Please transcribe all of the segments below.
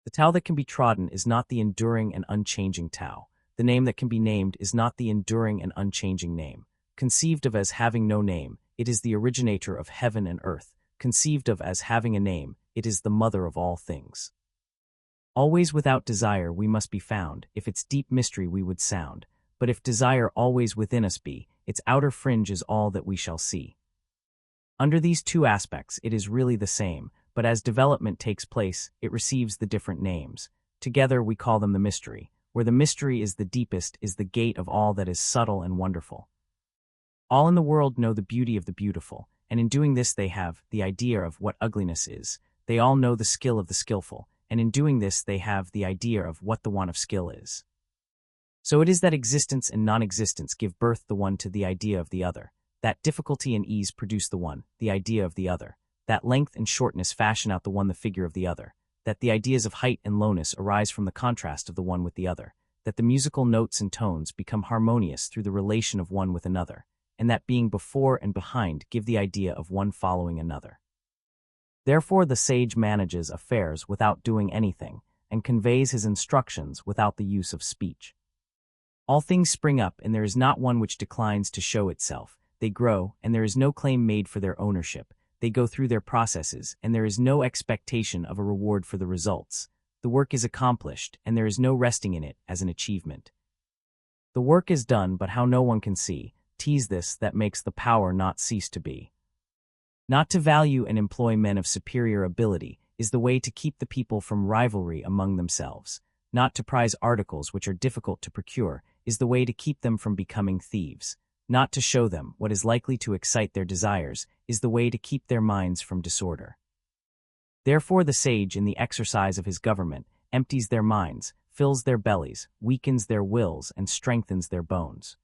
The Tao that can be trodden is not the enduring and unchanging Tao. The name that can be named is not the enduring and unchanging name. Conceived of as having no name, it is the originator of heaven and earth. Conceived of as having a name, it is the mother of all things. Always without desire we must be found, if its deep mystery we would sound. But if desire always within us be, its outer fringe is all that we shall see. Under these two aspects it is really the same, but as development takes place, it receives the different names. Together we call them the mystery. Where the mystery is the deepest is the gate of all that is subtle and wonderful. All in the world know the beauty of the beautiful, and in doing this they have the idea of what ugliness is. They all know the skill of the skillful, and in doing this they have the idea of what the want of skill is. So it is that existence and non-existence give birth the one to the idea of the other, that difficulty and ease produce the one, the idea of the other, that length and shortness fashion out the one the figure of the other, that the ideas of height and lowness arise from the contrast of the one with the other, that the musical notes and tones become harmonious through the relation of one with another, and that being before and behind give the idea of one following another. Therefore the sage manages affairs without doing anything, and conveys his instructions without the use of speech. All things spring up, and there is not one which declines to show itself. They grow, and there is no claim made for their ownership. They go through their processes, and there is no expectation of a reward for the results. The work is accomplished, and there is no resting in it as an achievement. The work is done, but how no one can see. 'Tis this that makes the power not cease to be. Not to value and employ men of superior ability is the way to keep the people from rivalry among themselves. Not to prize articles which are difficult to procure is the way to keep them from becoming thieves. Not to show them what is likely to excite their desires is the way to keep their minds from disorder. Therefore the sage in the exercise of his government empties their minds, fills their bellies, weakens their wills, and strengthens their bones.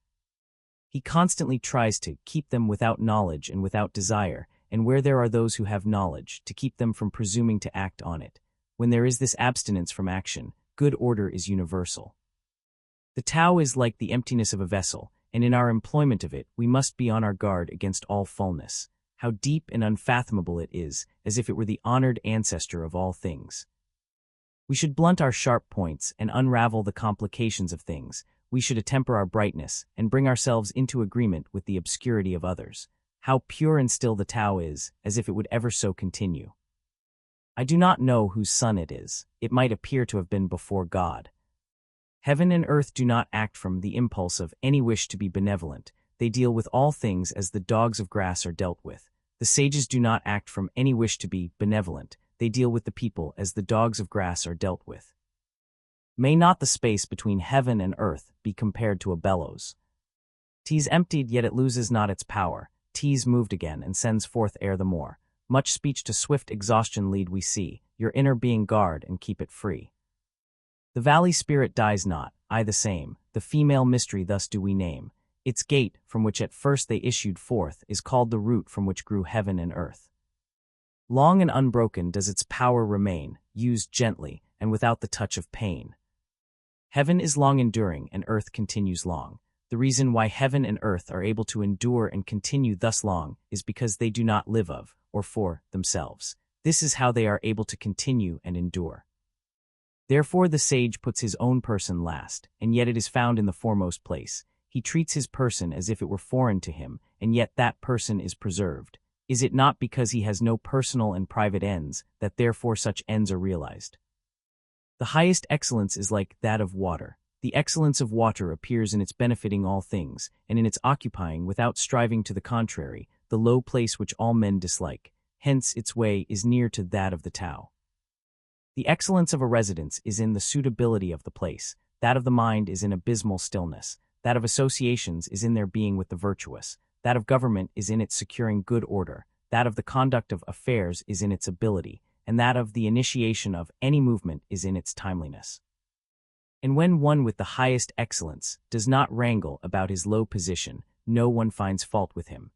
He constantly tries to keep them without knowledge and without desire, and where there are those who have knowledge, to keep them from presuming to act on it. When there is this abstinence from action, good order is universal. The Tao is like the emptiness of a vessel, and in our employment of it we must be on our guard against all fullness. How deep and unfathomable it is, as if it were the honored ancestor of all things. We should blunt our sharp points and unravel the complications of things. We should attemper our brightness and bring ourselves into agreement with the obscurity of others. How pure and still the Tao is, as if it would ever so continue. I do not know whose son it is. It might appear to have been before God. Heaven and earth do not act from the impulse of any wish to be benevolent. They deal with all things as the dogs of grass are dealt with. The sages do not act from any wish to be benevolent. They deal with the people as the dogs of grass are dealt with. May not the space between heaven and earth be compared to a bellows? 'Tis emptied, yet it loses not its power. 'Tis moved again, and sends forth air the more. Much speech to swift exhaustion lead we see. Your inner being guard and keep it free. The valley spirit dies not, I the same. The female mystery thus do we name. Its gate, from which at first they issued forth, is called the root from which grew heaven and earth. Long and unbroken does its power remain, used gently, and without the touch of pain. Heaven is long enduring, and earth continues long. The reason why heaven and earth are able to endure and continue thus long is because they do not live of, or for, themselves. This is how they are able to continue and endure. Therefore the sage puts his own person last, and yet it is found in the foremost place. He treats his person as if it were foreign to him, and yet that person is preserved. Is it not because he has no personal and private ends, that therefore such ends are realized? The highest excellence is like that of water. The excellence of water appears in its benefiting all things, and in its occupying, without striving to the contrary, the low place which all men dislike. Hence its way is near to that of the Tao. The excellence of a residence is in the suitability of the place. That of the mind is in abysmal stillness. That of associations is in their being with the virtuous. That of government is in its securing good order. That of the conduct of affairs is in its ability, and that of the initiation of any movement is in its timeliness. And when one with the highest excellence does not wrangle about his low position, no one finds fault with him.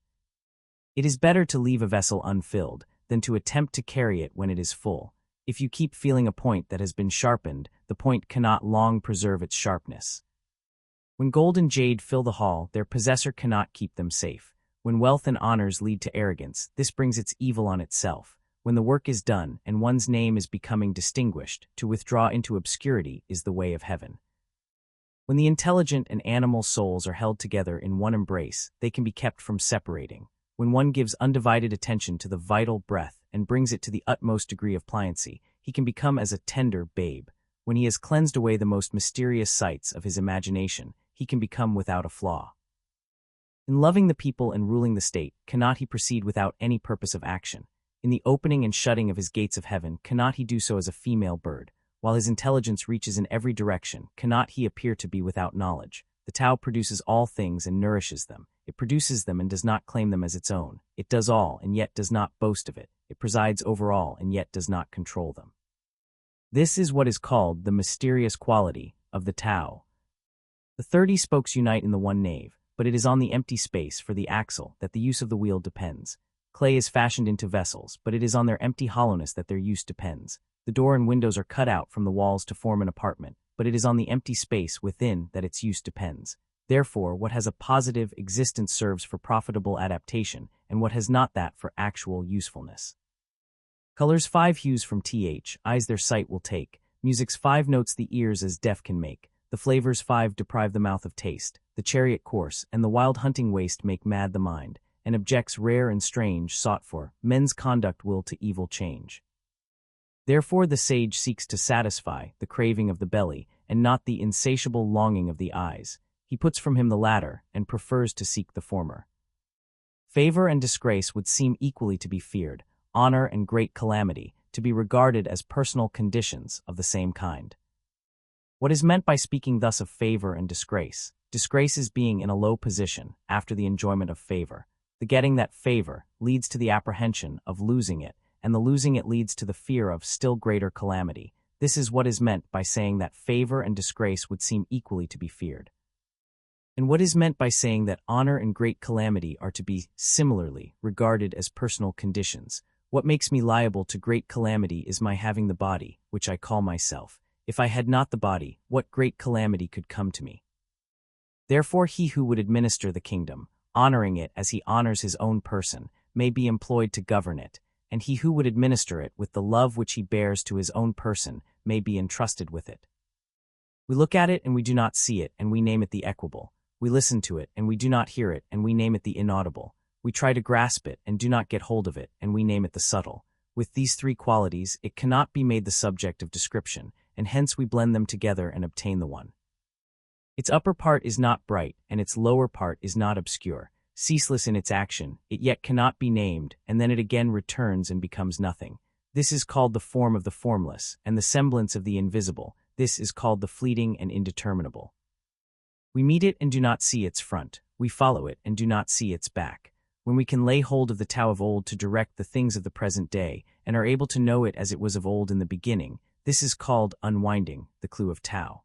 It is better to leave a vessel unfilled than to attempt to carry it when it is full. If you keep feeling a point that has been sharpened, the point cannot long preserve its sharpness. When gold and jade fill the hall, their possessor cannot keep them safe. When wealth and honors lead to arrogance, this brings its evil on itself. When the work is done and one's name is becoming distinguished, to withdraw into obscurity is the way of heaven. When the intelligent and animal souls are held together in one embrace, they can be kept from separating. When one gives undivided attention to the vital breath and brings it to the utmost degree of pliancy, he can become as a tender babe. When he has cleansed away the most mysterious sights of his imagination, he can become without a flaw. In loving the people and ruling the state, cannot he proceed without any purpose of action? In the opening and shutting of his gates of heaven, cannot he do so as a female bird? While his intelligence reaches in every direction, cannot he appear to be without knowledge? The Tao produces all things and nourishes them. It produces them and does not claim them as its own. It does all and yet does not boast of it. It presides over all and yet does not control them. This is what is called the mysterious quality of the Tao. The 30 spokes unite in the one nave, but it is on the empty space for the axle that the use of the wheel depends. Clay is fashioned into vessels, but it is on their empty hollowness that their use depends. The door and windows are cut out from the walls to form an apartment, but it is on the empty space within that its use depends. Therefore, what has a positive existence serves for profitable adaptation, and what has not that for actual usefulness. Colors 5 hues from th, eyes their sight will take, music's 5 notes the ears as deaf can make, the flavors 5 deprive the mouth of taste, the chariot course and the wild hunting waste make mad the mind, and objects rare and strange sought for, men's conduct will to evil change. Therefore the sage seeks to satisfy the craving of the belly, and not the insatiable longing of the eyes. He puts from him the latter, and prefers to seek the former. Favor and disgrace would seem equally to be feared, honor and great calamity to be regarded as personal conditions of the same kind. What is meant by speaking thus of favor and disgrace? Disgrace is being in a low position after the enjoyment of favor. The getting that favor leads to the apprehension of losing it, and the losing it leads to the fear of still greater calamity. This is what is meant by saying that favor and disgrace would seem equally to be feared. And what is meant by saying that honor and great calamity are to be similarly regarded as personal conditions? What makes me liable to great calamity is my having the body, which I call myself. If I had not the body, what great calamity could come to me? Therefore he who would administer the kingdom, honoring it as he honors his own person, may be employed to govern it, and he who would administer it with the love which he bears to his own person may be entrusted with it. We look at it and we do not see it, and we name it the equable. We listen to it and we do not hear it, and we name it the inaudible. We try to grasp it and do not get hold of it, and we name it the subtle. With these 3 qualities, it cannot be made the subject of description, and hence we blend them together and obtain the one. Its upper part is not bright, and its lower part is not obscure. Ceaseless in its action, it yet cannot be named, and then it again returns and becomes nothing. This is called the form of the formless, and the semblance of the invisible. This is called the fleeting and indeterminable. We meet it and do not see its front. We follow it and do not see its back. When we can lay hold of the Tao of old to direct the things of the present day, and are able to know it as it was of old in the beginning, this is called unwinding, the clue of Tao.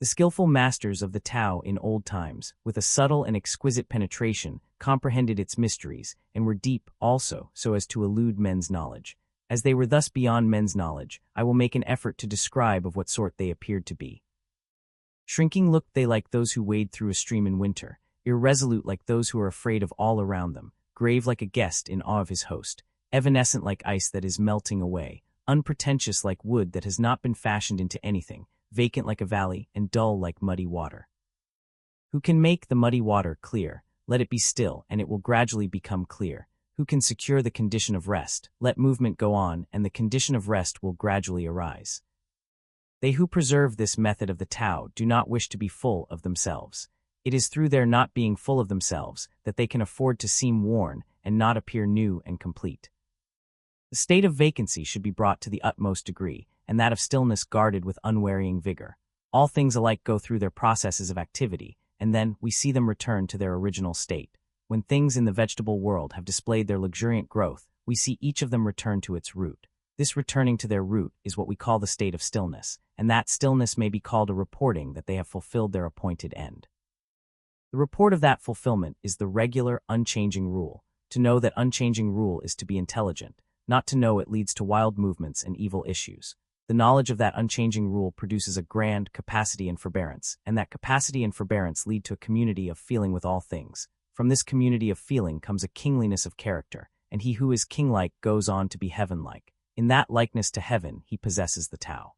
The skillful masters of the Tao in old times, with a subtle and exquisite penetration, comprehended its mysteries, and were deep also, so as to elude men's knowledge. As they were thus beyond men's knowledge, I will make an effort to describe of what sort they appeared to be. Shrinking looked they like those who wade through a stream in winter, irresolute like those who are afraid of all around them, grave like a guest in awe of his host, evanescent like ice that is melting away, unpretentious like wood that has not been fashioned into anything, vacant like a valley, and dull like muddy water. Who can make the muddy water clear? Let it be still, and it will gradually become clear. Who can secure the condition of rest? Let movement go on, and the condition of rest will gradually arise. They who preserve this method of the Tao do not wish to be full of themselves. It is through their not being full of themselves that they can afford to seem worn and not appear new and complete. The state of vacancy should be brought to the utmost degree, and that of stillness guarded with unwearying vigor. All things alike go through their processes of activity, and then we see them return to their original state. When things in the vegetable world have displayed their luxuriant growth, we see each of them return to its root. This returning to their root is what we call the state of stillness, and that stillness may be called a reporting that they have fulfilled their appointed end. The report of that fulfillment is the regular, unchanging rule. To know that unchanging rule is to be intelligent. Not to know it leads to wild movements and evil issues. The knowledge of that unchanging rule produces a grand capacity and forbearance, and that capacity and forbearance lead to a community of feeling with all things. From this community of feeling comes a kingliness of character, and he who is king-like goes on to be heaven-like. In that likeness to heaven, he possesses the Tao.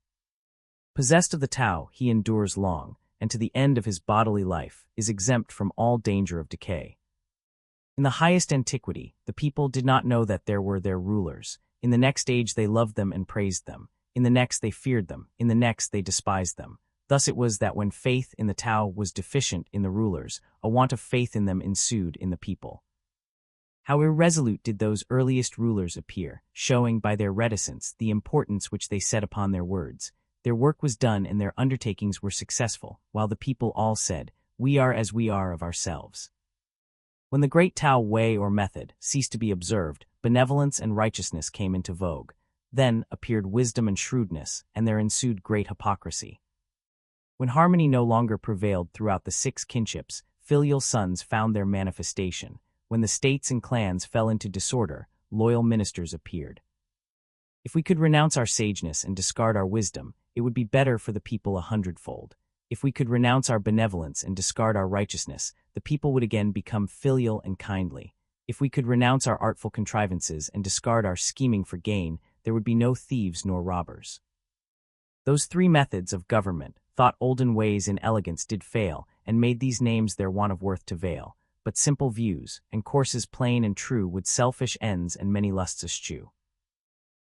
Possessed of the Tao, he endures long, and to the end of his bodily life, is exempt from all danger of decay. In the highest antiquity, the people did not know that there were their rulers. In the next age they loved them and praised them. In the next they feared them. In the next they despised them. Thus it was that when faith in the Tao was deficient in the rulers, a want of faith in them ensued in the people. How irresolute did those earliest rulers appear, showing by their reticence the importance which they set upon their words. Their work was done and their undertakings were successful, while the people all said, "We are as we are of ourselves." When the great Tao way or method ceased to be observed, benevolence and righteousness came into vogue. Then appeared wisdom and shrewdness, and there ensued great hypocrisy. When harmony no longer prevailed throughout the 6 kinships, filial sons found their manifestation. When the states and clans fell into disorder, loyal ministers appeared. If we could renounce our sageness and discard our wisdom, it would be better for the people 100-fold. If we could renounce our benevolence and discard our righteousness, the people would again become filial and kindly. If we could renounce our artful contrivances and discard our scheming for gain, there would be no thieves nor robbers. Those 3 methods of government, thought olden ways in elegance did fail, and made these names their want of worth to veil. But simple views, and courses plain and true, would selfish ends and many lusts eschew.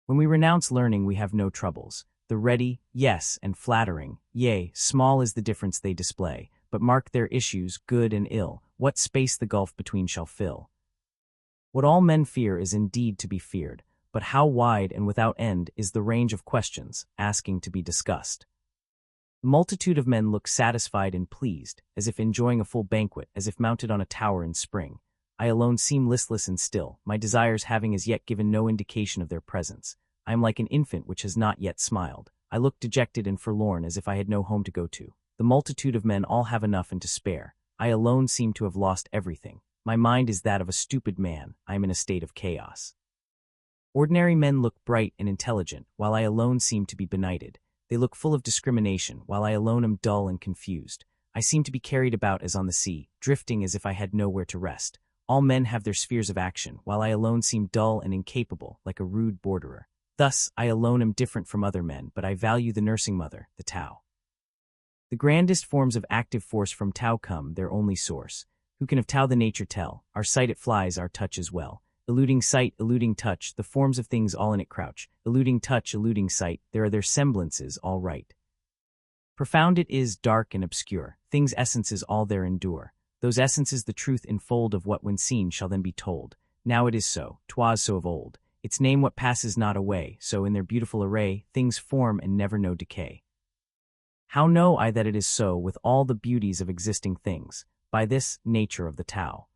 When we renounce learning we have no troubles. The ready, yes, and flattering, yea, small is the difference they display, but mark their issues, good and ill, what space the gulf between shall fill. What all men fear is indeed to be feared, but how wide and without end is the range of questions, asking to be discussed. The multitude of men look satisfied and pleased, as if enjoying a full banquet, as if mounted on a tower in spring. I alone seem listless and still, my desires having as yet given no indication of their presence. I am like an infant which has not yet smiled. I look dejected and forlorn as if I had no home to go to. The multitude of men all have enough and to spare. I alone seem to have lost everything. My mind is that of a stupid man. I am in a state of chaos. Ordinary men look bright and intelligent, while I alone seem to be benighted. They look full of discrimination, while I alone am dull and confused. I seem to be carried about as on the sea, drifting as if I had nowhere to rest. All men have their spheres of action, while I alone seem dull and incapable, like a rude borderer. Thus, I alone am different from other men, but I value the nursing mother, the Tao. The grandest forms of active force from Tao come, their only source. Who can of Tao the nature tell? Our sight it flies, our touch as well. Eluding sight, eluding touch, the forms of things all in it crouch. Eluding touch, eluding sight, there are their semblances, all right. Profound it is, dark and obscure, things' essences all there endure. Those essences the truth enfold of what when seen shall then be told. Now it is so, 'twas so of old. Its name what passes not away, so in their beautiful array, things form and never know decay. How know I that it is so with all the beauties of existing things? By this nature of the Tao.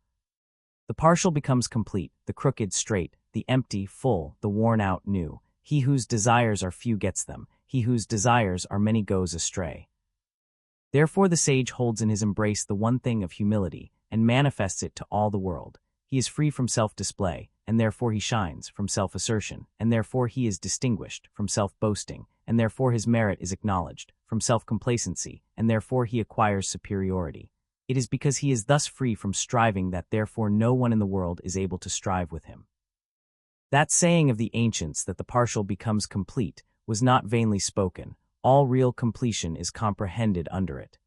The partial becomes complete, the crooked straight, the empty full, the worn out new. He whose desires are few gets them, he whose desires are many goes astray. Therefore the sage holds in his embrace the one thing of humility, and manifests it to all the world. He is free from self-display, and therefore he shines, from self-assertion, and therefore he is distinguished, from self-boasting, and therefore his merit is acknowledged, from self-complacency, and therefore he acquires superiority. It is because he is thus free from striving that therefore no one in the world is able to strive with him. That saying of the ancients that the partial becomes complete was not vainly spoken. All real completion is comprehended under it.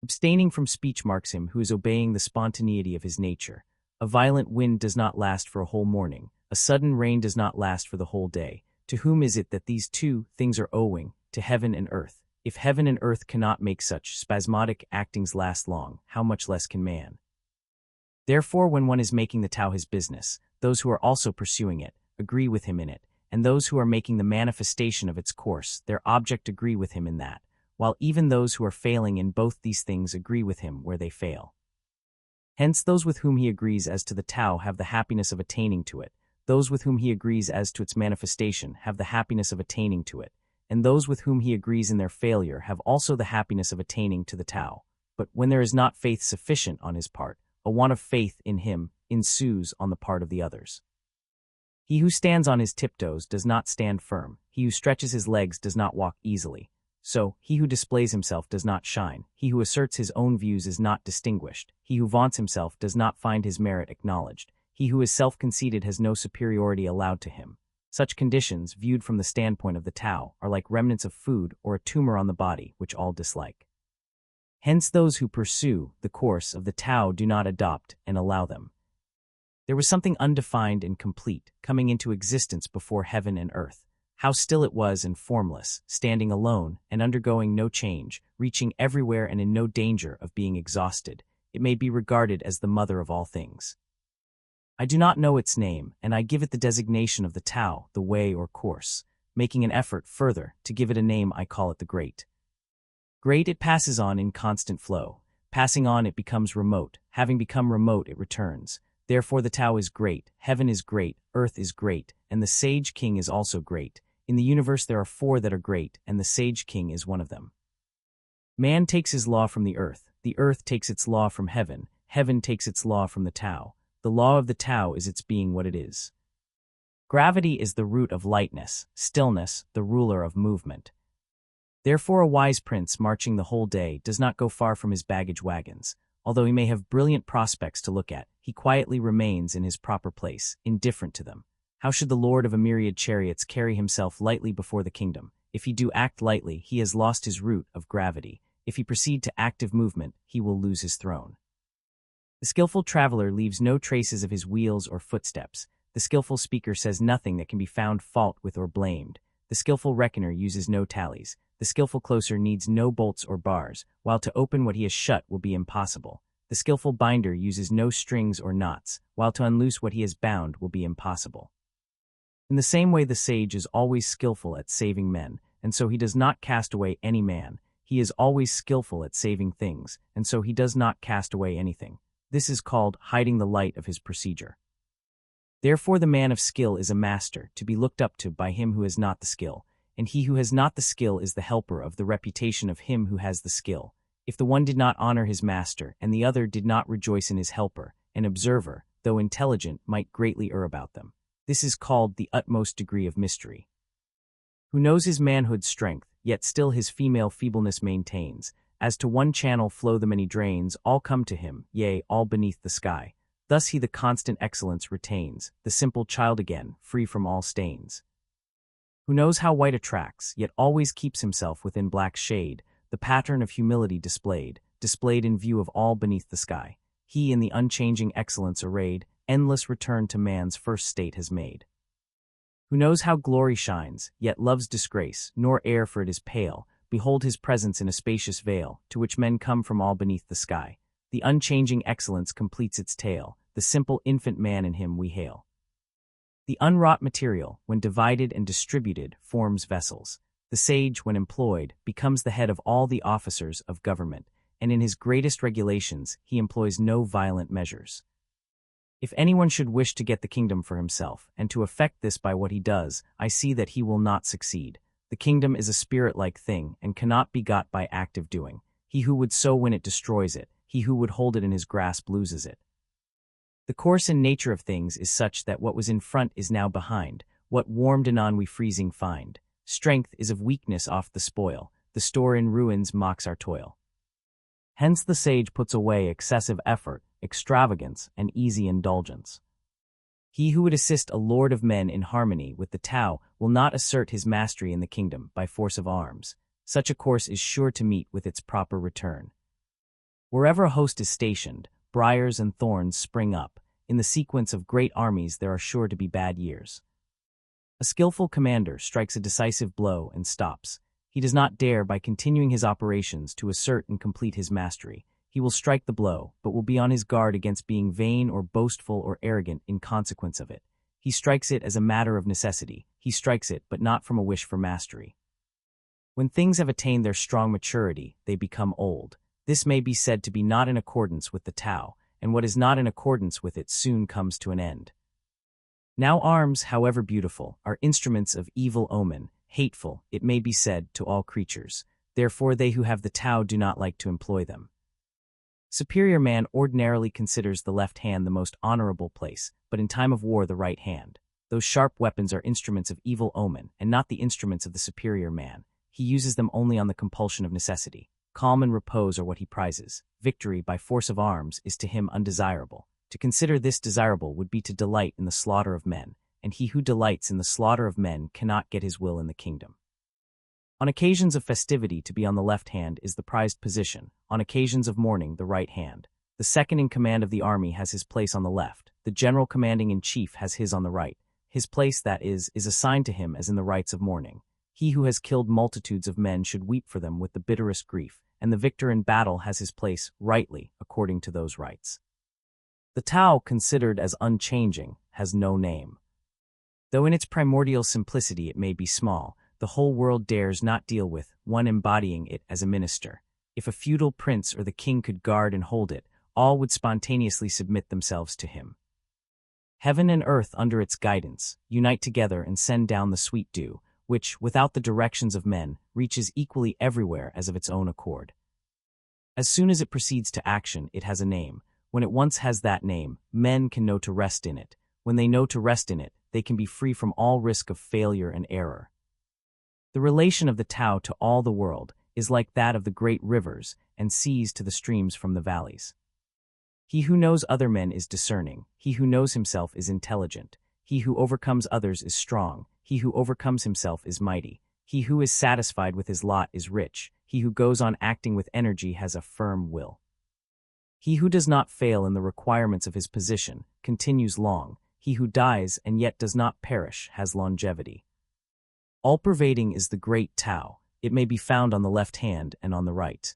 Abstaining from speech marks him who is obeying the spontaneity of his nature. A violent wind does not last for a whole morning. A sudden rain does not last for the whole day. To whom is it that these 2 things are owing? To heaven and earth. If heaven and earth cannot make such spasmodic actings last long, how much less can man? Therefore when one is making the Tao his business, those who are also pursuing it, agree with him in it, and those who are making the manifestation of its course, their object agree with him in that, while even those who are failing in both these things agree with him where they fail. Hence those with whom he agrees as to the Tao have the happiness of attaining to it, those with whom he agrees as to its manifestation have the happiness of attaining to it, and those with whom he agrees in their failure have also the happiness of attaining to the Tao. But when there is not faith sufficient on his part, a want of faith in him ensues on the part of the others. He who stands on his tiptoes does not stand firm, he who stretches his legs does not walk easily. So, he who displays himself does not shine, he who asserts his own views is not distinguished, he who vaunts himself does not find his merit acknowledged, He who is self-conceited has no superiority allowed to him. Such conditions, viewed from the standpoint of the Tao, are like remnants of food or a tumor on the body, which all dislike. Hence those who pursue the course of the Tao do not adopt and allow them. There was something undefined and complete, coming into existence before heaven and earth. How still it was and formless, standing alone and undergoing no change, reaching everywhere and in no danger of being exhausted. It may be regarded as the mother of all things. I do not know its name, and I give it the designation of the Tao, the way or course. Making an effort further to give it a name, I call it the Great. Great, it passes on in constant flow. Passing on, it becomes remote. Having become remote, it returns. Therefore the Tao is great, heaven is great, earth is great, and the Sage King is also great. In the universe there are 4 that are great, and the Sage King is one of them. Man takes his law from the earth takes its law from heaven, heaven takes its law from the Tao. The law of the Tao is its being what it is. Gravity is the root of lightness, stillness, the ruler of movement. Therefore a wise prince marching the whole day does not go far from his baggage wagons. Although he may have brilliant prospects to look at, he quietly remains in his proper place, indifferent to them. How should the lord of a myriad chariots carry himself lightly before the kingdom? If he do act lightly, he has lost his root of gravity. If he proceed to active movement, he will lose his throne. The skillful traveler leaves no traces of his wheels or footsteps. The skillful speaker says nothing that can be found fault with or blamed. The skillful reckoner uses no tallies. The skillful closer needs no bolts or bars, while to open what he has shut will be impossible. The skillful binder uses no strings or knots, while to unloose what he has bound will be impossible. In the same way the sage is always skillful at saving men, and so he does not cast away any man. He is always skillful at saving things, and so he does not cast away anything. This is called hiding the light of his procedure. Therefore the man of skill is a master, to be looked up to by him who has not the skill, and he who has not the skill is the helper of the reputation of him who has the skill. If the one did not honor his master, and the other did not rejoice in his helper, an observer, though intelligent, might greatly err about them. This is called the utmost degree of mystery. Who knows his manhood's strength, yet still his female feebleness maintains. As to one channel flow the many drains, all come to him, yea, all beneath the sky. Thus he the constant excellence retains, the simple child again, free from all stains. Who knows how white attracts, yet always keeps himself within black shade, the pattern of humility displayed in view of all beneath the sky. He in the unchanging excellence arrayed, endless return to man's first state has made. Who knows how glory shines, yet loves disgrace, nor air for it is pale, behold his presence in a spacious vale, to which men come from all beneath the sky. The unchanging excellence completes its tale, the simple infant man in him we hail. The unwrought material, when divided and distributed, forms vessels. The sage, when employed, becomes the head of all the officers of government, and in his greatest regulations he employs no violent measures. If anyone should wish to get the kingdom for himself, and to effect this by what he does, I see that he will not succeed. The kingdom is a spirit-like thing, and cannot be got by active doing. He who would so win it destroys it, he who would hold it in his grasp loses it. The course and nature of things is such that what was in front is now behind, what warmed anon we freezing find. Strength is of weakness oft the spoil, the store in ruins mocks our toil. Hence the sage puts away excessive effort, extravagance, and easy indulgence. He who would assist a lord of men in harmony with the Tao will not assert his mastery in the kingdom by force of arms. Such a course is sure to meet with its proper return. Wherever a host is stationed, briars and thorns spring up. In the sequence of great armies there are sure to be bad years. A skillful commander strikes a decisive blow and stops. He does not dare by continuing his operations to assert and complete his mastery. He will strike the blow, but will be on his guard against being vain or boastful or arrogant in consequence of it. He strikes it as a matter of necessity. He strikes it, but not from a wish for mastery. When things have attained their strong maturity, they become old. This may be said to be not in accordance with the Tao, and what is not in accordance with it soon comes to an end. Now arms, however beautiful, are instruments of evil omen, hateful, it may be said, to all creatures. Therefore they who have the Tao do not like to employ them. Superior man ordinarily considers the left hand the most honorable place, but in time of war the right hand. Those sharp weapons are instruments of evil omen, and not the instruments of the superior man. He uses them only on the compulsion of necessity. Calm and repose are what he prizes. Victory by force of arms is to him undesirable. To consider this desirable would be to delight in the slaughter of men, and he who delights in the slaughter of men cannot get his will in the kingdom. On occasions of festivity, to be on the left hand is the prized position, on occasions of mourning, the right hand. The second in command of the army has his place on the left, the general commanding in chief has his on the right. His place, that is assigned to him as in the rites of mourning. He who has killed multitudes of men should weep for them with the bitterest grief, and the victor in battle has his place, rightly, according to those rites. The Tao, considered as unchanging, has no name. Though in its primordial simplicity it may be small, the whole world dares not deal with one embodying it as a minister. If a feudal prince or the king could guard and hold it, all would spontaneously submit themselves to him. Heaven and earth, under its guidance, unite together and send down the sweet dew, which, without the directions of men, reaches equally everywhere as of its own accord. As soon as it proceeds to action, it has a name. When it once has that name, men can know to rest in it. When they know to rest in it, they can be free from all risk of failure and error. The relation of the Tao to all the world is like that of the great rivers and seas to the streams from the valleys. He who knows other men is discerning. He who knows himself is intelligent. He who overcomes others is strong. He who overcomes himself is mighty. He who is satisfied with his lot is rich. He who goes on acting with energy has a firm will. He who does not fail in the requirements of his position continues long. He who dies and yet does not perish has longevity. All-pervading is the great Tao. It may be found on the left hand and on the right.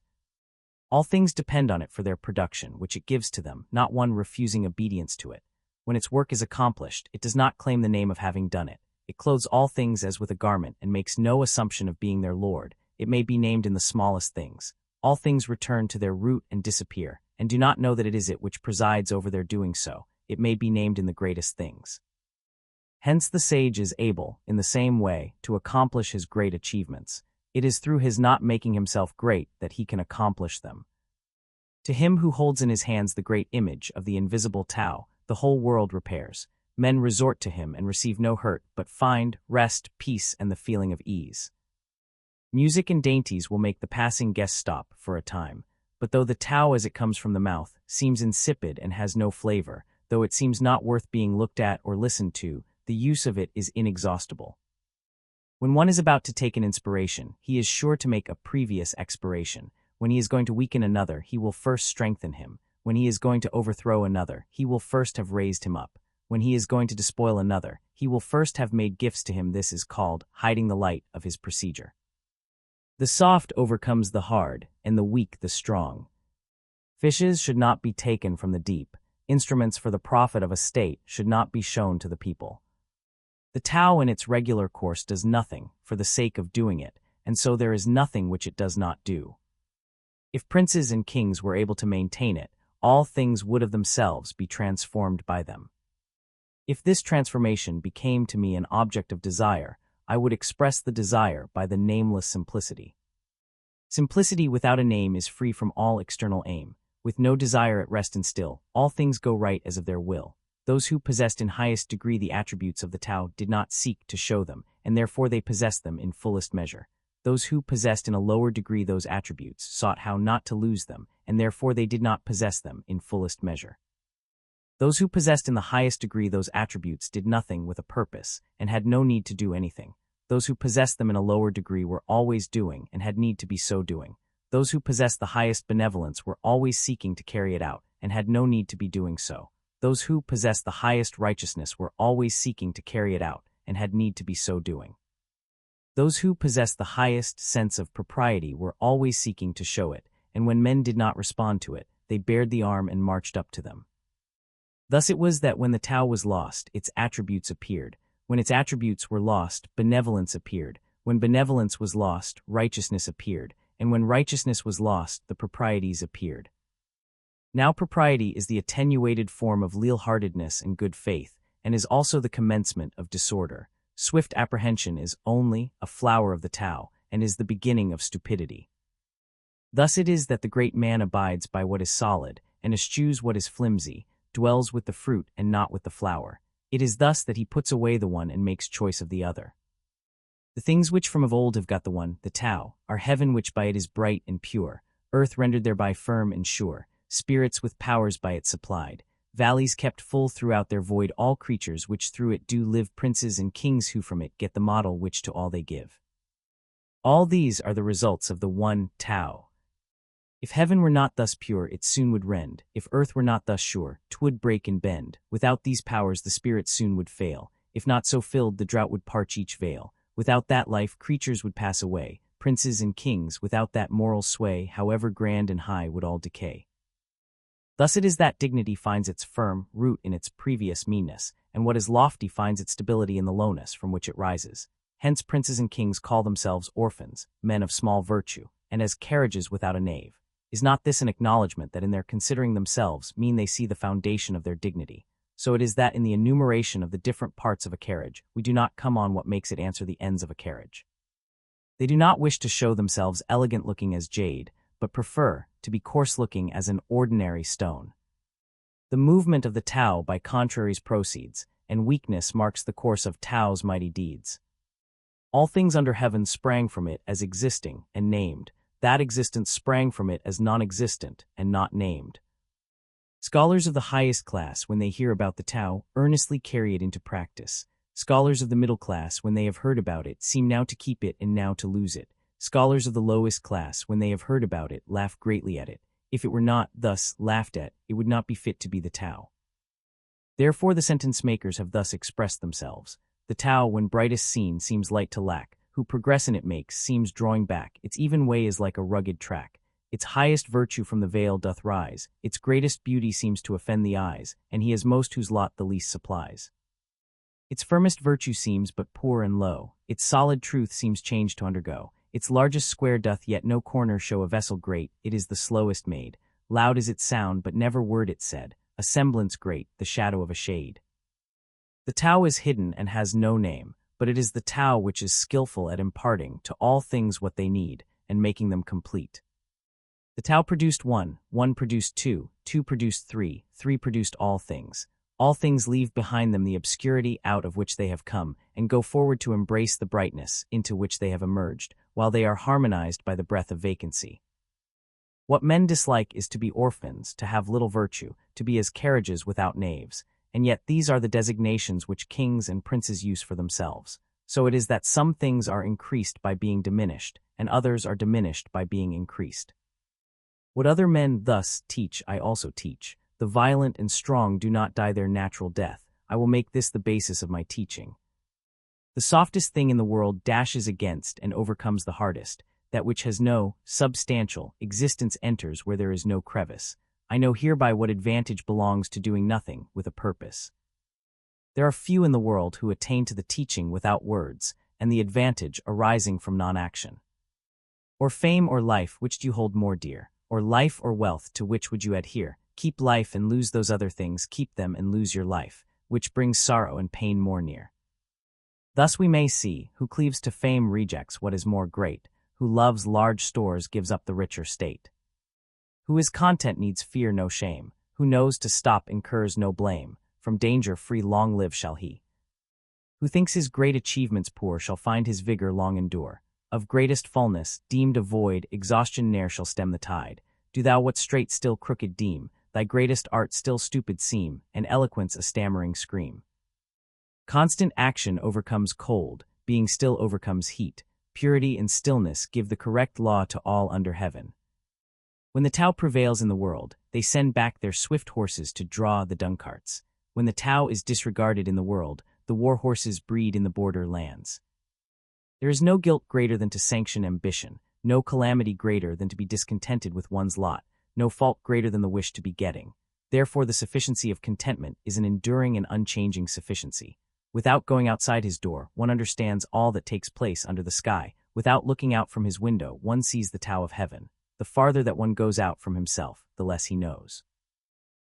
All things depend on it for their production, which it gives to them, not one refusing obedience to it. When its work is accomplished, it does not claim the name of having done it. It clothes all things as with a garment and makes no assumption of being their lord. It may be named in the smallest things. All things return to their root and disappear, and do not know that it is it which presides over their doing so. It may be named in the greatest things. Hence the sage is able, in the same way, to accomplish his great achievements. It is through his not making himself great that he can accomplish them. To him who holds in his hands the great image of the invisible Tao, the whole world repairs. Men resort to him and receive no hurt, but find rest, peace, and the feeling of ease. Music and dainties will make the passing guest stop for a time, but though the Tao as it comes from the mouth seems insipid and has no flavor, though it seems not worth being looked at or listened to, the use of it is inexhaustible. When one is about to take an inspiration, he is sure to make a previous expiration. When he is going to weaken another, he will first strengthen him. When he is going to overthrow another, he will first have raised him up. When he is going to despoil another, he will first have made gifts to him. This is called hiding the light of his procedure. The soft overcomes the hard, and the weak the strong. Fishes should not be taken from the deep. Instruments for the profit of a state should not be shown to the people. The Tao in its regular course does nothing for the sake of doing it, and so there is nothing which it does not do. If princes and kings were able to maintain it, all things would of themselves be transformed by them. If this transformation became to me an object of desire, I would express the desire by the nameless simplicity. Simplicity without a name is free from all external aim. With no desire at rest and still, all things go right as of their will. Those who possessed in highest degree the attributes of the Tao did not seek to show them, and therefore they possessed them in fullest measure. Those who possessed in a lower degree those attributes sought how not to lose them, and therefore they did not possess them in fullest measure. Those who possessed in the highest degree those attributes did nothing with a purpose, and had no need to do anything. Those who possessed them in a lower degree were always doing, and had need to be so doing. Those who possessed the highest benevolence were always seeking to carry it out, and had no need to be doing so. Those who possessed the highest righteousness were always seeking to carry it out, and had need to be so doing. Those who possessed the highest sense of propriety were always seeking to show it, and when men did not respond to it, they bared the arm and marched up to them. Thus it was that when the Tao was lost, its attributes appeared. When its attributes were lost, benevolence appeared. When benevolence was lost, righteousness appeared. And when righteousness was lost, the proprieties appeared. Now propriety is the attenuated form of leal-heartedness and good faith, and is also the commencement of disorder. Swift apprehension is only a flower of the Tao, and is the beginning of stupidity. Thus it is that the great man abides by what is solid, and eschews what is flimsy, dwells with the fruit and not with the flower. It is thus that he puts away the one and makes choice of the other. The things which from of old have got the one, the Tao, are heaven which by it is bright and pure, earth rendered thereby firm and sure, spirits with powers by it supplied, valleys kept full throughout their void all creatures which through it do live, princes and kings who from it get the model which to all they give. All these are the results of the one Tao. If heaven were not thus pure, it soon would rend. If earth were not thus sure, 'twould break and bend. Without these powers the spirit soon would fail. If not so filled, the drought would parch each vale. Without that life, creatures would pass away. Princes and kings, without that moral sway, however grand and high, would all decay. Thus it is that dignity finds its firm root in its previous meanness, and what is lofty finds its stability in the lowness from which it rises. Hence princes and kings call themselves orphans, men of small virtue, and as carriages without a nave. Is not this an acknowledgment that in their considering themselves mean they see the foundation of their dignity? So it is that in the enumeration of the different parts of a carriage, we do not come on what makes it answer the ends of a carriage. They do not wish to show themselves elegant-looking as jade, but prefer to be coarse-looking as an ordinary stone. The movement of the Tao by contraries proceeds, and weakness marks the course of Tao's mighty deeds. All things under heaven sprang from it as existing and named. That existence sprang from it as non-existent and not named. Scholars of the highest class, when they hear about the Tao, earnestly carry it into practice. Scholars of the middle class, when they have heard about it, seem now to keep it and now to lose it. Scholars of the lowest class, when they have heard about it, laugh greatly at it. If it were not thus laughed at, it would not be fit to be the Tao. Therefore the sentence makers have thus expressed themselves. The Tao, when brightest seen, seems light to lack. Who progress in it makes, seems drawing back. Its even way is like a rugged track. Its highest virtue from the vale doth rise. Its greatest beauty seems to offend the eyes, and he is most whose lot the least supplies. Its firmest virtue seems but poor and low. Its solid truth seems change to undergo. Its largest square doth yet no corner show a vessel great. It is the slowest made. Loud is its sound, but never word it said. A semblance great, the shadow of a shade. The Tao is hidden and has no name, but it is the Tao which is skillful at imparting to all things what they need, and making them complete. The Tao produced one, one produced two, two produced three, three produced all things. All things leave behind them the obscurity out of which they have come, and go forward to embrace the brightness into which they have emerged, while they are harmonized by the breath of vacancy. What men dislike is to be orphans, to have little virtue, to be as carriages without naves, and yet these are the designations which kings and princes use for themselves. So it is that some things are increased by being diminished, and others are diminished by being increased. What other men thus teach I also teach. The violent and strong do not die their natural death. I will make this the basis of my teaching. The softest thing in the world dashes against and overcomes the hardest. That which has no substantial existence enters where there is no crevice. I know hereby what advantage belongs to doing nothing with a purpose. There are few in the world who attain to the teaching without words, and the advantage arising from non-action. Or fame or life, which do you hold more dear? Or life or wealth, to which would you adhere? Keep life and lose those other things, keep them and lose your life, which brings sorrow and pain more near. Thus we may see, who cleaves to fame rejects what is more great, who loves large stores gives up the richer state. Who is content needs fear no shame, who knows to stop incurs no blame, from danger free long live shall he. Who thinks his great achievements poor shall find his vigor long endure. Of greatest fullness, deemed a void, exhaustion ne'er shall stem the tide. Do thou what straight still crooked deem, thy greatest art still stupid seem, and eloquence a stammering scream. Constant action overcomes cold, being still overcomes heat. Purity and stillness give the correct law to all under heaven. When the Tao prevails in the world, they send back their swift horses to draw the dung carts. When the Tao is disregarded in the world, the war horses breed in the border lands. There is no guilt greater than to sanction ambition, no calamity greater than to be discontented with one's lot, no fault greater than the wish to be getting. Therefore the sufficiency of contentment is an enduring and unchanging sufficiency. Without going outside his door, one understands all that takes place under the sky. Without looking out from his window, one sees the Tao of heaven. The farther that one goes out from himself, the less he knows.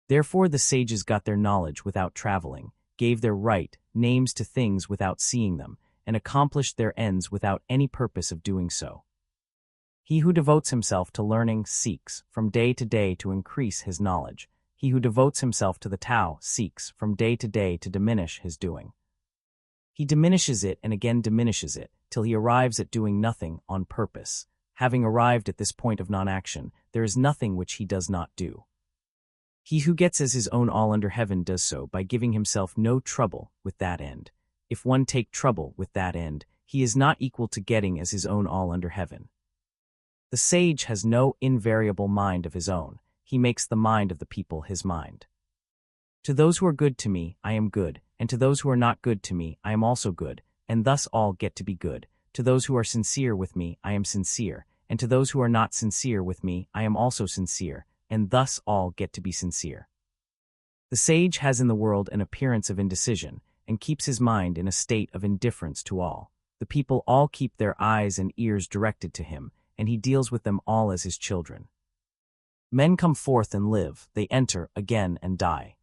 Therefore the sages got their knowledge without traveling, gave their right names to things without seeing them, and accomplished their ends without any purpose of doing so. He who devotes himself to learning seeks from day to day to increase his knowledge. He who devotes himself to the Tao seeks from day to diminish his doing. He diminishes it and again diminishes it, till he arrives at doing nothing on purpose. Having arrived at this point of non-action, there is nothing which he does not do. He who gets as his own all under heaven does so by giving himself no trouble with that end. If one take trouble with that end, he is not equal to getting as his own all under heaven. The sage has no invariable mind of his own. He makes the mind of the people his mind. To those who are good to me, I am good, and to those who are not good to me, I am also good, and thus all get to be good. To those who are sincere with me, I am sincere, and to those who are not sincere with me, I am also sincere, and thus all get to be sincere. The sage has in the world an appearance of indecision, and keeps his mind in a state of indifference to all. The people all keep their eyes and ears directed to him, and he deals with them all as his children. Men come forth and live, they enter again and die.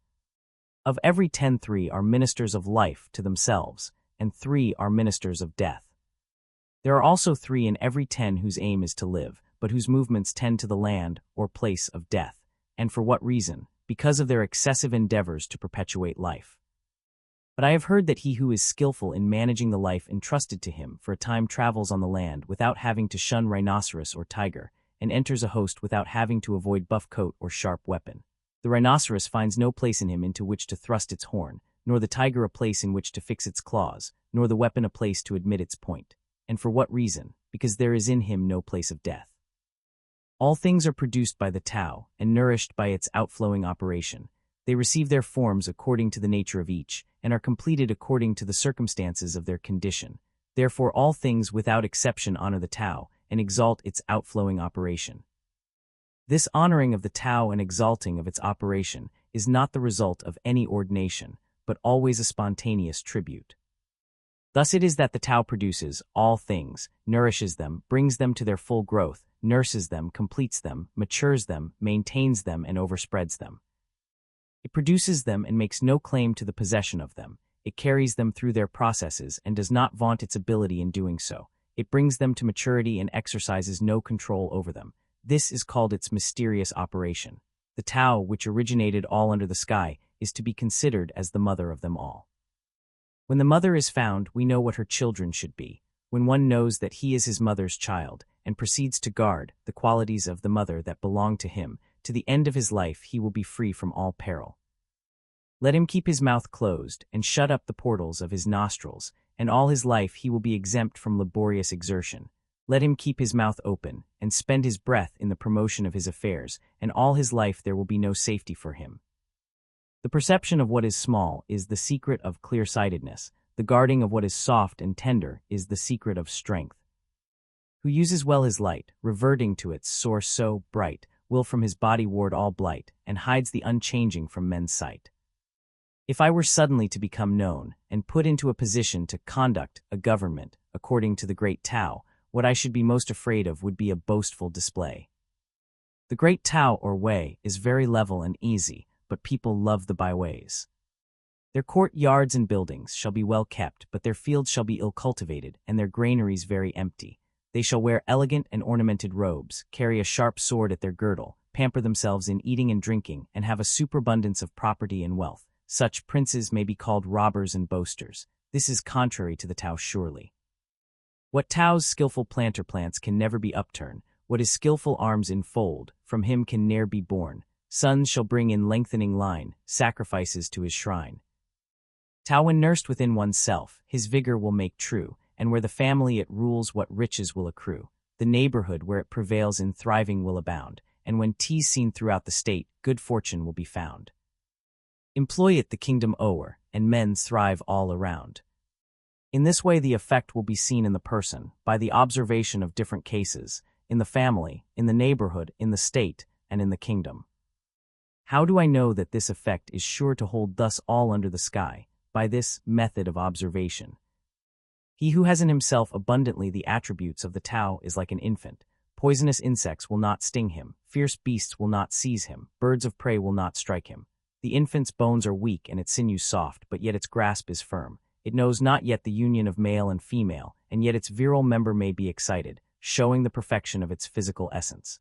Of every 10, 3 are ministers of life to themselves, and 3 are ministers of death. There are also 3 in every 10 whose aim is to live, but whose movements tend to the land or place of death. And for what reason? Because of their excessive endeavors to perpetuate life. But I have heard that he who is skillful in managing the life entrusted to him for a time travels on the land without having to shun rhinoceros or tiger, and enters a host without having to avoid buff coat or sharp weapon. The rhinoceros finds no place in him into which to thrust its horn, nor the tiger a place in which to fix its claws, nor the weapon a place to admit its point. And for what reason? Because there is in him no place of death. All things are produced by the Tao, and nourished by its outflowing operation. They receive their forms according to the nature of each, and are completed according to the circumstances of their condition. Therefore all things without exception honor the Tao, and exalt its outflowing operation. This honoring of the Tao and exalting of its operation is not the result of any ordination, but always a spontaneous tribute. Thus it is that the Tao produces all things, nourishes them, brings them to their full growth, nurses them, completes them, matures them, maintains them, and overspreads them. It produces them and makes no claim to the possession of them. It carries them through their processes and does not vaunt its ability in doing so. It brings them to maturity and exercises no control over them. This is called its mysterious operation. The Tao, which originated all under the sky, is to be considered as the mother of them all. When the mother is found, we know what her children should be. When one knows that he is his mother's child, and proceeds to guard the qualities of the mother that belong to him, to the end of his life he will be free from all peril. Let him keep his mouth closed, and shut up the portals of his nostrils, and all his life he will be exempt from laborious exertion. Let him keep his mouth open, and spend his breath in the promotion of his affairs, and all his life there will be no safety for him. The perception of what is small is the secret of clear-sightedness. The guarding of what is soft and tender is the secret of strength. Who uses well his light, reverting to its source so bright, will from his body ward all blight, and hides the unchanging from men's sight. If I were suddenly to become known, and put into a position to conduct a government according to the great Tao, what I should be most afraid of would be a boastful display. The great Tao or way is very level and easy, but people love the byways. Their courtyards and buildings shall be well kept, but their fields shall be ill cultivated, and their granaries very empty. They shall wear elegant and ornamented robes, carry a sharp sword at their girdle, pamper themselves in eating and drinking, and have a superabundance of property and wealth. Such princes may be called robbers and boasters. This is contrary to the Tao surely. What Tao's skillful planter plants can never be upturned, what his skillful arms enfold, from him can ne'er be born. Sons shall bring in lengthening line, sacrifices to his shrine. Tao when nursed within oneself, his vigor will make true, and where the family it rules what riches will accrue. The neighborhood where it prevails in thriving will abound, and when 'tis seen throughout the state, good fortune will be found. Employ it the kingdom o'er, and men thrive all around. In this way the effect will be seen in the person, by the observation of different cases, in the family, in the neighborhood, in the state, and in the kingdom. How do I know that this effect is sure to hold thus all under the sky? By this method of observation. He who has in himself abundantly the attributes of the Tao is like an infant. Poisonous insects will not sting him, fierce beasts will not seize him, birds of prey will not strike him. The infant's bones are weak and its sinews soft, but yet its grasp is firm. It knows not yet the union of male and female, and yet its virile member may be excited, showing the perfection of its physical essence.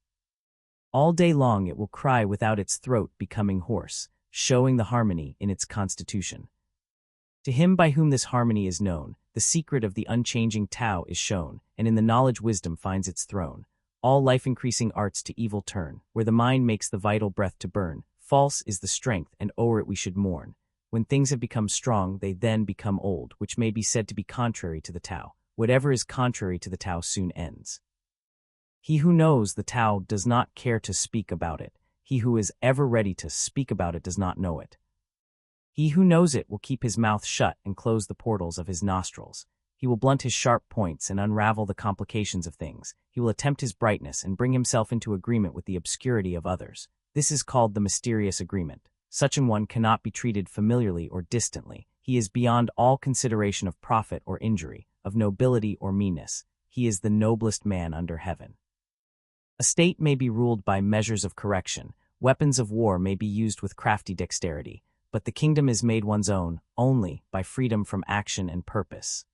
All day long it will cry without its throat becoming hoarse, showing the harmony in its constitution. To him by whom this harmony is known, the secret of the unchanging Tao is shown, and in the knowledge wisdom finds its throne. All life-increasing arts to evil turn, where the mind makes the vital breath to burn, false is the strength, and o'er it we should mourn. When things have become strong, they then become old, which may be said to be contrary to the Tao. Whatever is contrary to the Tao soon ends. He who knows the Tao does not care to speak about it. He who is ever ready to speak about it does not know it. He who knows it will keep his mouth shut and close the portals of his nostrils. He will blunt his sharp points and unravel the complications of things. He will attempt his brightness and bring himself into agreement with the obscurity of others. This is called the mysterious agreement. Such an one cannot be treated familiarly or distantly. He is beyond all consideration of profit or injury, of nobility or meanness. He is the noblest man under heaven. A state may be ruled by measures of correction. Weapons of war may be used with crafty dexterity, but the kingdom is made one's own only by freedom from action and purpose.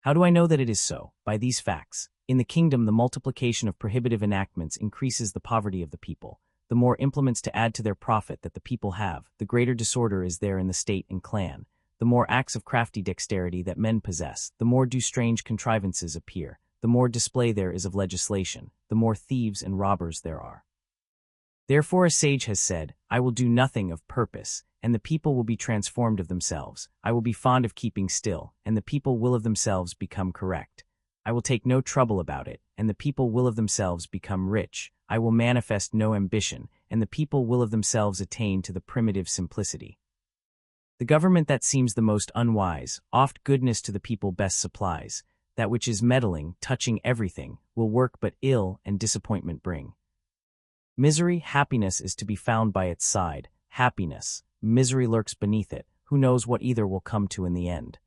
How do I know that it is so? By these facts. In the kingdom, the multiplication of prohibitive enactments increases the poverty of the people. The more implements to add to their profit that the people have, the greater disorder is there in the state and clan. The more acts of crafty dexterity that men possess, the more do strange contrivances appear. The more display there is of legislation, the more thieves and robbers there are. Therefore a sage has said, I will do nothing of purpose, and the people will be transformed of themselves. I will be fond of keeping still, and the people will of themselves become correct. I will take no trouble about it, and the people will of themselves become rich. I will manifest no ambition, and the people will of themselves attain to the primitive simplicity. The government that seems the most unwise, oft goodness to the people best supplies. That which is meddling, touching everything, will work but ill and disappointment bring. Misery, happiness is to be found by its side. Happiness, misery lurks beneath it. Who knows what either will come to in the end?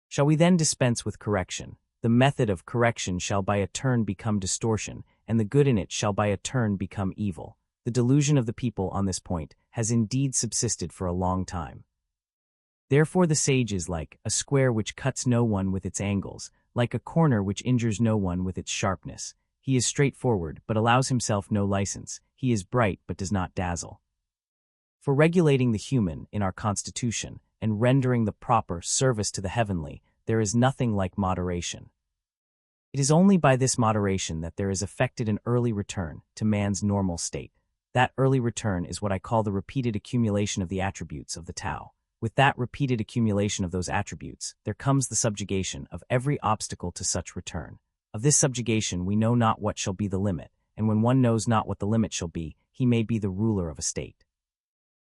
Shall we then dispense with correction? The method of correction shall by a turn become distortion, and the good in it shall by a turn become evil. The delusion of the people on this point has indeed subsisted for a long time. Therefore the sage is like a square which cuts no one with its angles, like a corner which injures no one with its sharpness. He is straightforward, but allows himself no license. He is bright, but does not dazzle. For regulating the human in our constitution, and rendering the proper service to the heavenly, there is nothing like moderation. It is only by this moderation that there is effected an early return to man's normal state. That early return is what I call the repeated accumulation of the attributes of the Tao. With that repeated accumulation of those attributes, there comes the subjugation of every obstacle to such return. Of this subjugation we know not what shall be the limit, and when one knows not what the limit shall be, he may be the ruler of a state.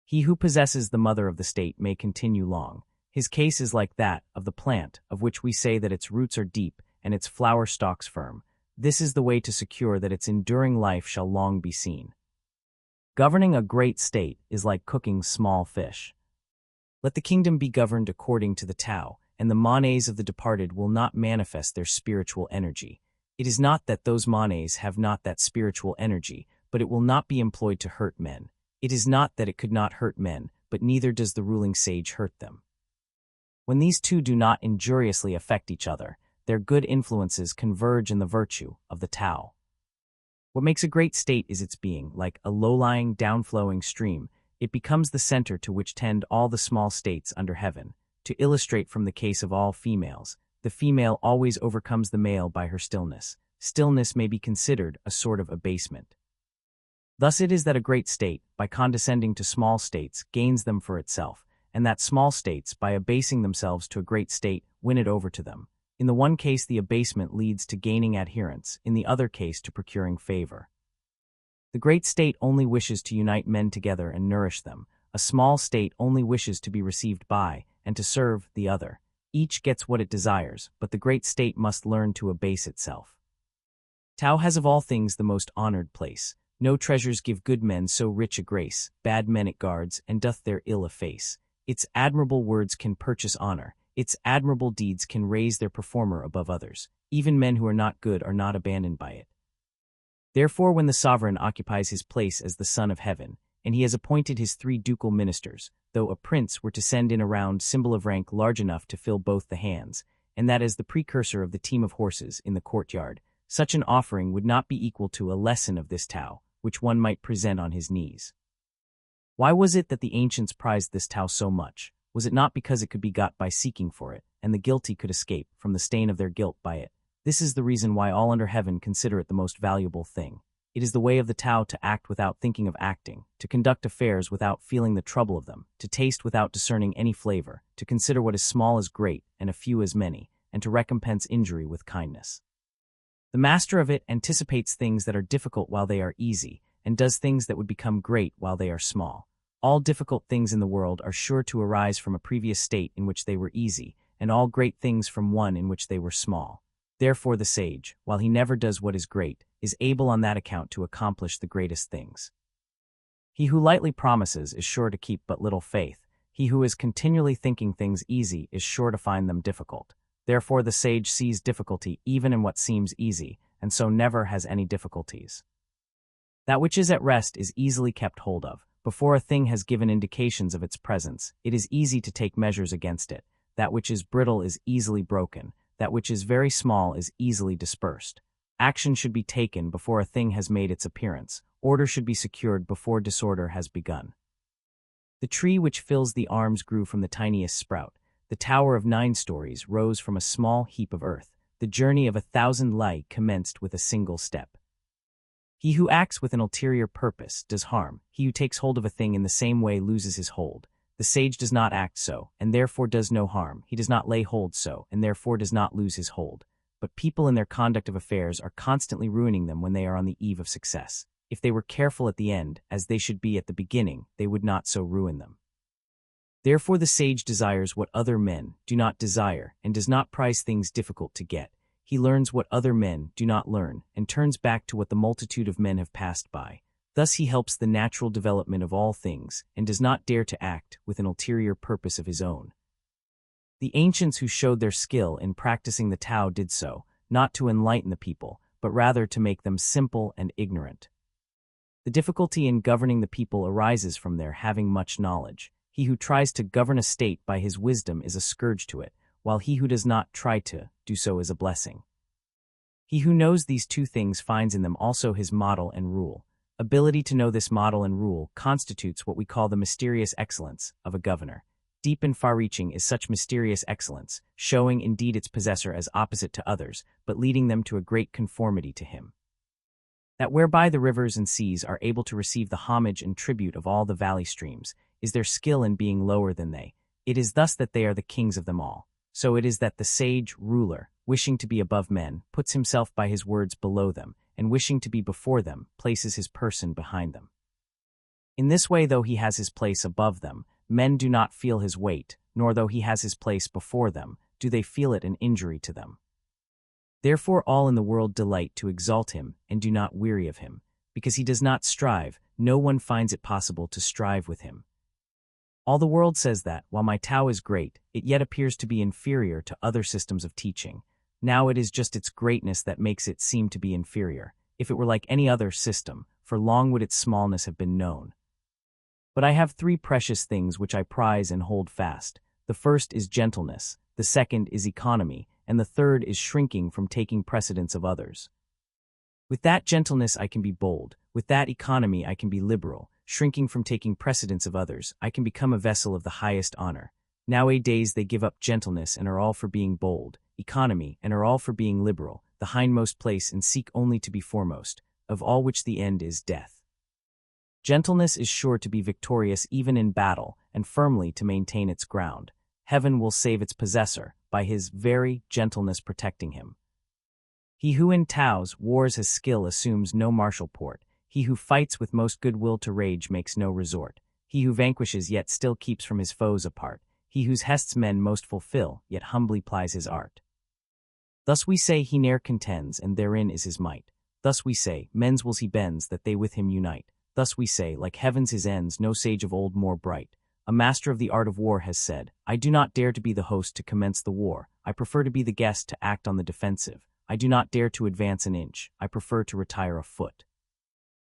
He who possesses the mother of the state may continue long. His case is like that of the plant, of which we say that its roots are deep and its flower stalks firm. This is the way to secure that its enduring life shall long be seen. Governing a great state is like cooking small fish. Let the kingdom be governed according to the Tao, and the manes of the departed will not manifest their spiritual energy. It is not that those manes have not that spiritual energy, but it will not be employed to hurt men. It is not that it could not hurt men, but neither does the ruling sage hurt them. When these two do not injuriously affect each other, their good influences converge in the virtue of the Tao. What makes a great state is its being, like a low-lying, down-flowing stream. It becomes the center to which tend all the small states under heaven. To illustrate from the case of all females, the female always overcomes the male by her stillness. Stillness may be considered a sort of abasement. Thus it is that a great state, by condescending to small states, gains them for itself, and that small states, by abasing themselves to a great state, win it over to them. In the one case the abasement leads to gaining adherents, in the other case to procuring favor. The great state only wishes to unite men together and nourish them. A small state only wishes to be received by, and to serve, the other. Each gets what it desires, but the great state must learn to abase itself. Tao has of all things the most honored place. No treasures give good men so rich a grace, bad men it guards, and doth their ill efface. Its admirable words can purchase honor, its admirable deeds can raise their performer above others. Even men who are not good are not abandoned by it. Therefore when the sovereign occupies his place as the Son of Heaven, and he has appointed his 3 ducal ministers, though a prince were to send in a round symbol of rank large enough to fill both the hands, and that as the precursor of the team of horses in the courtyard, such an offering would not be equal to a lesson of this Tao, which one might present on his knees. Why was it that the ancients prized this Tao so much? Was it not because it could be got by seeking for it, and the guilty could escape from the stain of their guilt by it? This is the reason why all under heaven consider it the most valuable thing. It is the way of the Tao to act without thinking of acting, to conduct affairs without feeling the trouble of them, to taste without discerning any flavor, to consider what is small as great and a few as many, and to recompense injury with kindness. The master of it anticipates things that are difficult while they are easy, and does things that would become great while they are small. All difficult things in the world are sure to arise from a previous state in which they were easy, and all great things from one in which they were small. Therefore the sage, while he never does what is great, is able on that account to accomplish the greatest things. He who lightly promises is sure to keep but little faith. He who is continually thinking things easy is sure to find them difficult. Therefore the sage sees difficulty even in what seems easy, and so never has any difficulties. That which is at rest is easily kept hold of. Before a thing has given indications of its presence, it is easy to take measures against it. That which is brittle is easily broken. That which is very small is easily dispersed. Action should be taken before a thing has made its appearance. Order should be secured before disorder has begun. The tree which fills the arms grew from the tiniest sprout. The tower of 9 stories rose from a small heap of earth. The journey of 1,000 li commenced with a single step. He who acts with an ulterior purpose does harm. He who takes hold of a thing in the same way loses his hold. The sage does not act so, and therefore does no harm. He does not lay hold so, and therefore does not lose his hold. But people in their conduct of affairs are constantly ruining them when they are on the eve of success. If they were careful at the end, as they should be at the beginning, they would not so ruin them. Therefore the sage desires what other men do not desire, and does not prize things difficult to get. He learns what other men do not learn, and turns back to what the multitude of men have passed by. Thus he helps the natural development of all things, and does not dare to act with an ulterior purpose of his own. The ancients who showed their skill in practicing the Tao did so, not to enlighten the people, but rather to make them simple and ignorant. The difficulty in governing the people arises from their having much knowledge. He who tries to govern a state by his wisdom is a scourge to it, while he who does not try to do so is a blessing. He who knows these two things finds in them also his model and rule. Ability to know this model and rule constitutes what we call the mysterious excellence of a governor. Deep and far-reaching is such mysterious excellence, showing indeed its possessor as opposite to others, but leading them to a great conformity to him. That whereby the rivers and seas are able to receive the homage and tribute of all the valley streams, is their skill in being lower than they. It is thus that they are the kings of them all. So it is that the sage ruler, wishing to be above men, puts himself by his words below them, and wishing to be before them, places his person behind them. In this way, though he has his place above them, men do not feel his weight, nor though he has his place before them, do they feel it an injury to them. Therefore all in the world delight to exalt him, and do not weary of him. Because he does not strive, no one finds it possible to strive with him. All the world says that, while my Tao is great, it yet appears to be inferior to other systems of teaching. Now it is just its greatness that makes it seem to be inferior. If it were like any other system, for long would its smallness have been known. But I have 3 precious things which I prize and hold fast. The first is gentleness, the second is economy, and the third is shrinking from taking precedence of others. With that gentleness I can be bold, with that economy I can be liberal, shrinking from taking precedence of others, I can become a vessel of the highest honor. Nowadays they give up gentleness and are all for being bold, economy, and are all for being liberal, the hindmost place, and seek only to be foremost, of all which the end is death. Gentleness is sure to be victorious even in battle, and firmly to maintain its ground. Heaven will save its possessor, by his very gentleness protecting him. He who in Tao's wars has skill assumes no martial port. He who fights with most goodwill to rage makes no resort. He who vanquishes yet still keeps from his foes apart. He whose hests men most fulfill, yet humbly plies his art. Thus we say he ne'er contends, and therein is his might. Thus we say, men's wills he bends, that they with him unite. Thus we say, like heaven's his ends, no sage of old more bright. A master of the art of war has said, I do not dare to be the host to commence the war. I prefer to be the guest to act on the defensive. I do not dare to advance an inch. I prefer to retire a foot.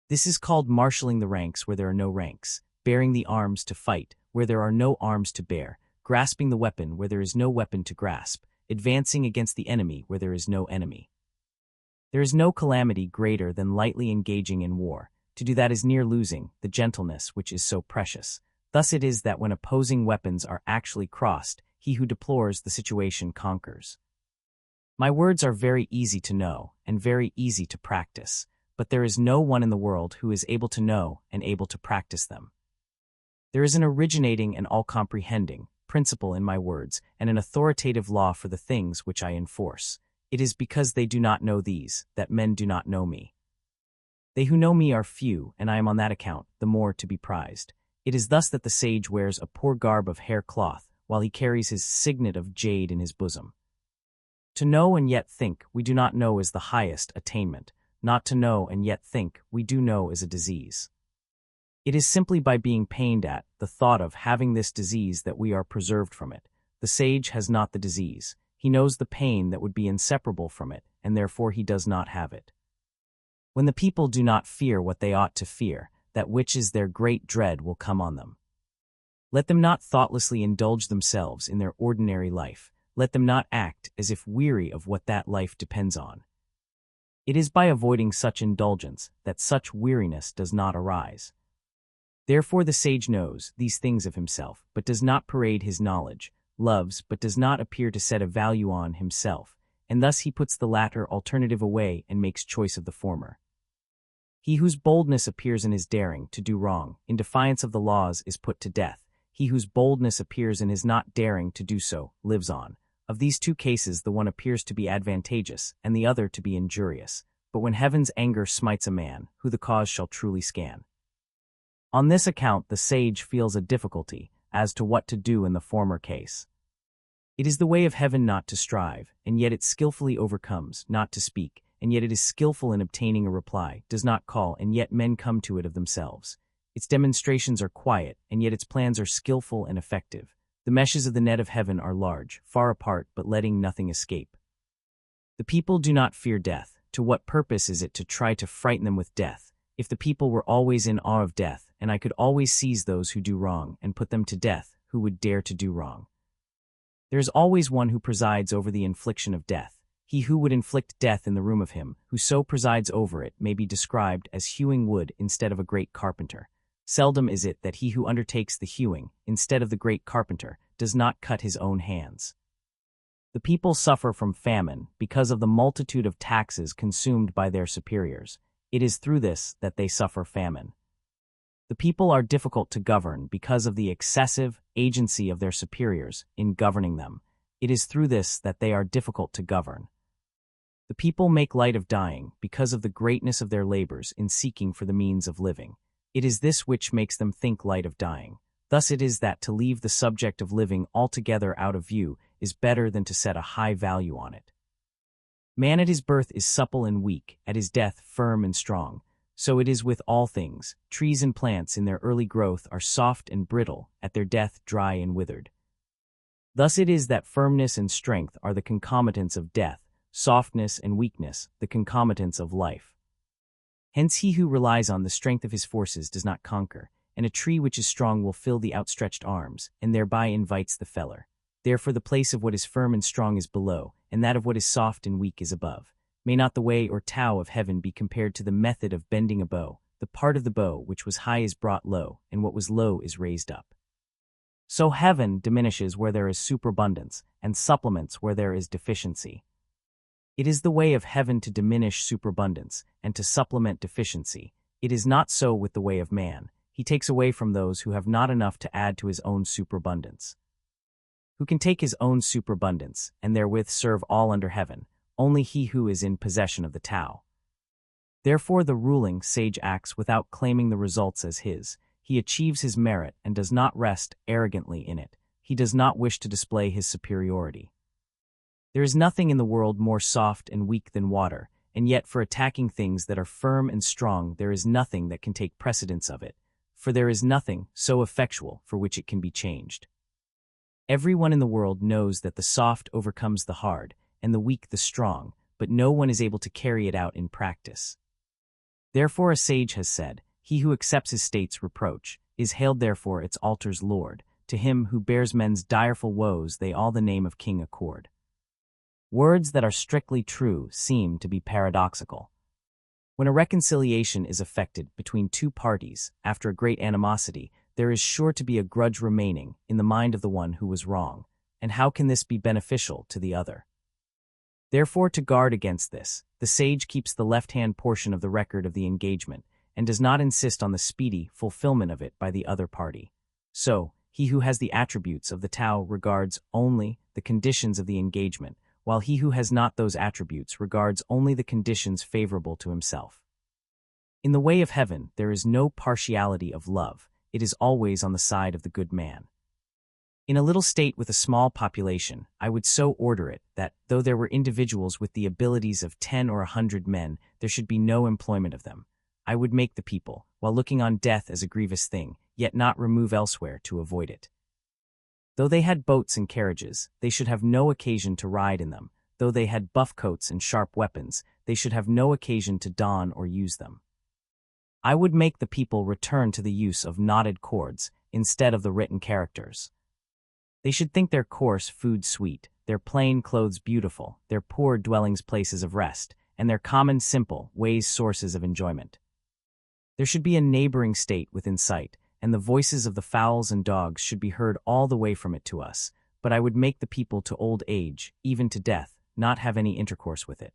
This is called marshalling the ranks where there are no ranks, bearing the arms to fight where there are no arms to bear, grasping the weapon where there is no weapon to grasp, advancing against the enemy where there is no enemy. There is no calamity greater than lightly engaging in war. To do that is near losing the gentleness which is so precious. Thus it is that when opposing weapons are actually crossed, he who deplores the situation conquers. My words are very easy to know and very easy to practice, but there is no one in the world who is able to know and able to practice them. There is an originating and all-comprehending principle in my words and an authoritative law for the things which I enforce. It is because they do not know these that men do not know me. They who know me are few, and I am on that account the more to be prized. It is thus that the sage wears a poor garb of hair cloth, while he carries his signet of jade in his bosom. To know and yet think we do not know is the highest attainment. Not to know and yet think we do know is a disease. It is simply by being pained at the thought of having this disease that we are preserved from it. The sage has not the disease. He knows the pain that would be inseparable from it, and therefore he does not have it. When the people do not fear what they ought to fear, that which is their great dread will come on them. Let them not thoughtlessly indulge themselves in their ordinary life. Let them not act as if weary of what that life depends on. It is by avoiding such indulgence that such weariness does not arise. Therefore the sage knows these things of himself, but does not parade his knowledge, loves but does not appear to set a value on himself, and thus he puts the latter alternative away and makes choice of the former. He whose boldness appears in his daring to do wrong, in defiance of the laws, is put to death. He whose boldness appears in his not daring to do so, lives on. Of these two cases the one appears to be advantageous, and the other to be injurious. But when heaven's anger smites a man, who the cause shall truly scan? On this account the sage feels a difficulty as to what to do in the former case. It is the way of heaven not to strive, and yet it skillfully overcomes, not to speak, and yet it is skillful in obtaining a reply, does not call, and yet men come to it of themselves. Its demonstrations are quiet, and yet its plans are skillful and effective. The meshes of the net of heaven are large, far apart, but letting nothing escape. The people do not fear death. To what purpose is it to try to frighten them with death? If the people were always in awe of death, and I could always seize those who do wrong and put them to death, who would dare to do wrong? There is always one who presides over the infliction of death. He who would inflict death in the room of him who so presides over it may be described as hewing wood instead of a great carpenter. Seldom is it that he who undertakes the hewing, instead of the great carpenter, does not cut his own hands. The people suffer from famine because of the multitude of taxes consumed by their superiors. It is through this that they suffer famine. The people are difficult to govern because of the excessive agency of their superiors in governing them. It is through this that they are difficult to govern. The people make light of dying because of the greatness of their labors in seeking for the means of living. It is this which makes them think light of dying. Thus it is that to leave the subject of living altogether out of view is better than to set a high value on it. Man at his birth is supple and weak, at his death firm and strong. So it is with all things. Trees and plants in their early growth are soft and brittle, at their death dry and withered. Thus it is that firmness and strength are the concomitants of death, softness and weakness the concomitants of life. Hence he who relies on the strength of his forces does not conquer, and a tree which is strong will fill the outstretched arms, and thereby invites the feller. Therefore the place of what is firm and strong is below, and that of what is soft and weak is above. May not the way or Tao of heaven be compared to the method of bending a bow? The part of the bow which was high is brought low, and what was low is raised up. So heaven diminishes where there is superabundance, and supplements where there is deficiency. It is the way of heaven to diminish superabundance, and to supplement deficiency. It is not so with the way of man. He takes away from those who have not enough to add to his own superabundance. Who can take his own superabundance, and therewith serve all under heaven? Only he who is in possession of the Tao. Therefore the ruling sage acts without claiming the results as his. He achieves his merit and does not rest arrogantly in it. He does not wish to display his superiority. There is nothing in the world more soft and weak than water, and yet for attacking things that are firm and strong there is nothing that can take precedence of it, for there is nothing so effectual for which it can be changed. Everyone in the world knows that the soft overcomes the hard, and the weak the strong, but no one is able to carry it out in practice. Therefore a sage has said, he who accepts his state's reproach is hailed therefore its altar's lord. To him who bears men's direful woes they all the name of king accord. Words that are strictly true seem to be paradoxical. When a reconciliation is effected between two parties after a great animosity, there is sure to be a grudge remaining in the mind of the one who was wrong, and how can this be beneficial to the other? Therefore, to guard against this, the sage keeps the left-hand portion of the record of the engagement and does not insist on the speedy fulfillment of it by the other party. So, he who has the attributes of the Tao regards only the conditions of the engagement, while he who has not those attributes regards only the conditions favorable to himself. In the way of heaven, there is no partiality of love. It is always on the side of the good man. In a little state with a small population, I would so order it that, though there were individuals with the abilities of 10 or 100 men, there should be no employment of them. I would make the people, while looking on death as a grievous thing, yet not remove elsewhere to avoid it. Though they had boats and carriages, they should have no occasion to ride in them. Though they had buff coats and sharp weapons, they should have no occasion to don or use them. I would make the people return to the use of knotted cords instead of the written characters. They should think their coarse food sweet, their plain clothes beautiful, their poor dwellings places of rest, and their common simple ways sources of enjoyment. There should be a neighboring state within sight, and the voices of the fowls and dogs should be heard all the way from it to us, but I would make the people to old age, even to death, not have any intercourse with it.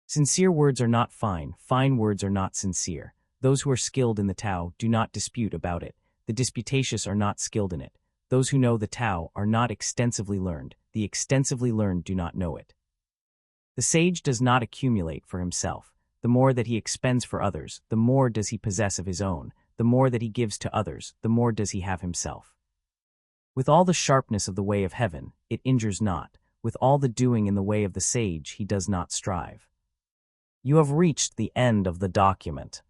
Sincere words are not fine, fine words are not sincere. Those who are skilled in the Tao do not dispute about it. The disputatious are not skilled in it. Those who know the Tao are not extensively learned. The extensively learned do not know it. The sage does not accumulate for himself. The more that he expends for others, the more does he possess of his own. The more that he gives to others, the more does he have himself. With all the sharpness of the way of heaven, it injures not. With all the doing in the way of the sage, he does not strive. You have reached the end of the document.